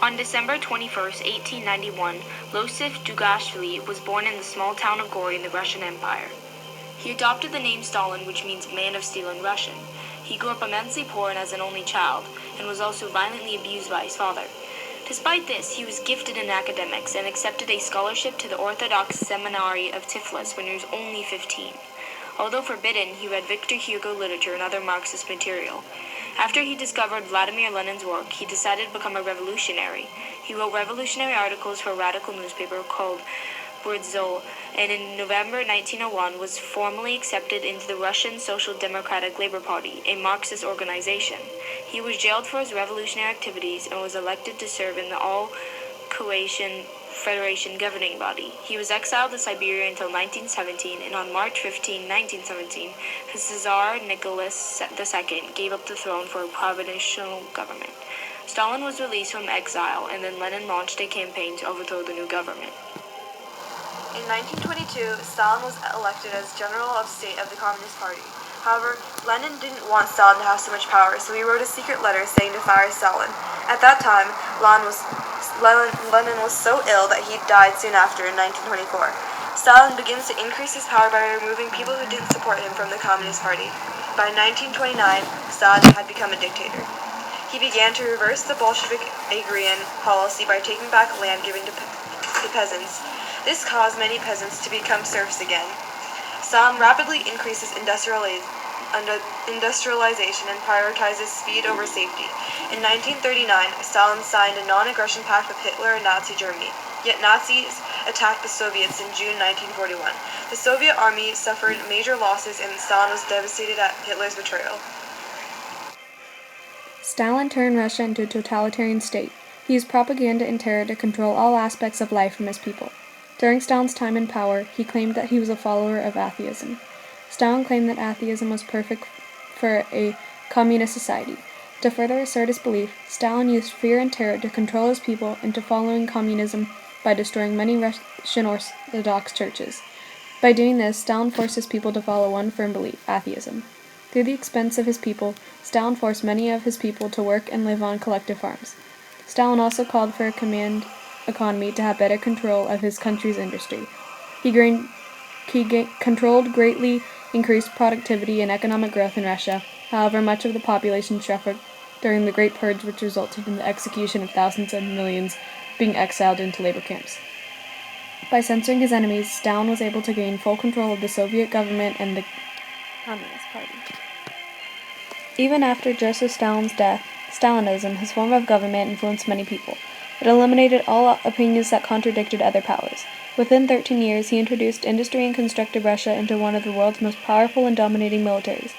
On December 21, 1891, Iosif Dugashvili was born in the small town of Gori in the Russian Empire. He adopted the name Stalin, which means man of steel in Russian. He grew up immensely poor and as an only child, and was also violently abused by his father. Despite this, he was gifted in academics and accepted a scholarship to the Orthodox Seminary of Tiflis when he was only 15. Although forbidden, he read Victor Hugo literature and other Marxist material. After he discovered Vladimir Lenin's work, he decided to become a revolutionary. He wrote revolutionary articles for a radical newspaper called Burzol, and in November 1901 was formally accepted into the Russian Social Democratic Labor Party, a Marxist organization. He was jailed for his revolutionary activities and was elected to serve in the All-Croatian Federation governing body. He was exiled to Siberia until 1917, and on March 15, 1917, his Tsar Nicholas II gave up the throne for a provisional government. Stalin was released from exile, and then Lenin launched a campaign to overthrow the new government. In 1922, Stalin was elected as General of State of the Communist Party. However, Lenin didn't want Stalin to have so much power, so he wrote a secret letter saying to fire Stalin. At that time, Lenin was so ill that he died soon after in 1924. Stalin begins to increase his power by removing people who didn't support him from the Communist Party. By 1929, Stalin had become a dictator. He began to reverse the Bolshevik agrarian policy by taking back land given to the peasants. This caused many peasants to become serfs again. Stalin rapidly increases industrialization and prioritizes speed over safety. In 1939, Stalin signed a non-aggression pact with Hitler and Nazi Germany, yet Nazis attacked the Soviets in June 1941. The Soviet army suffered major losses and Stalin was devastated at Hitler's betrayal. Stalin turned Russia into a totalitarian state. He used propaganda and terror to control all aspects of life from his people. During Stalin's time in power, he claimed that he was a follower of atheism. Stalin claimed that atheism was perfect for a communist society. To further assert his belief, Stalin used fear and terror to control his people into following communism by destroying many Russian Orthodox churches. By doing this, Stalin forced his people to follow one firm belief, atheism. Through the expense of his people, Stalin forced many of his people to work and live on collective farms. Stalin also called for a command economy to have better control of his country's industry. He controlled greatly increased productivity and economic growth in Russia. However, much of the population suffered during the Great Purge, which resulted in the execution of thousands of millions being exiled into labor camps. By censoring his enemies, Stalin was able to gain full control of the Soviet government and the Communist Party. Even after Joseph Stalin's death, Stalinism, his form of government, influenced many people. It eliminated all opinions that contradicted other powers. Within 13 years, he introduced industry and constructed Russia into one of the world's most powerful and dominating militaries.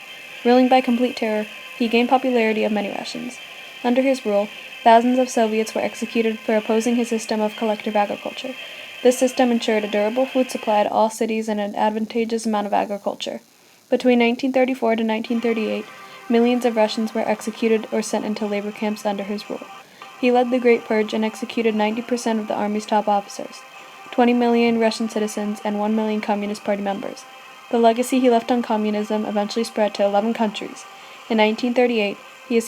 Ruling by complete terror, he gained popularity of many Russians. Under his rule, thousands of Soviets were executed for opposing his system of collective agriculture. This system ensured a durable food supply to all cities and an advantageous amount of agriculture. Between 1934 to 1938, millions of Russians were executed or sent into labor camps under his rule. He led the Great Purge and executed 90% of the army's top officers, 20 million Russian citizens, and 1 million Communist Party members. The legacy he left on communism eventually spread to 11 countries. In 1938, he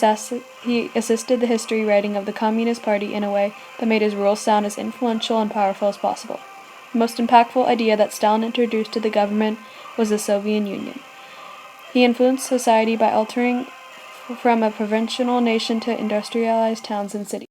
assisted the history writing of the Communist Party in a way that made his rule sound as influential and powerful as possible. The most impactful idea that Stalin introduced to the government was the Soviet Union. He influenced society by altering from a provincial nation to industrialized towns and cities.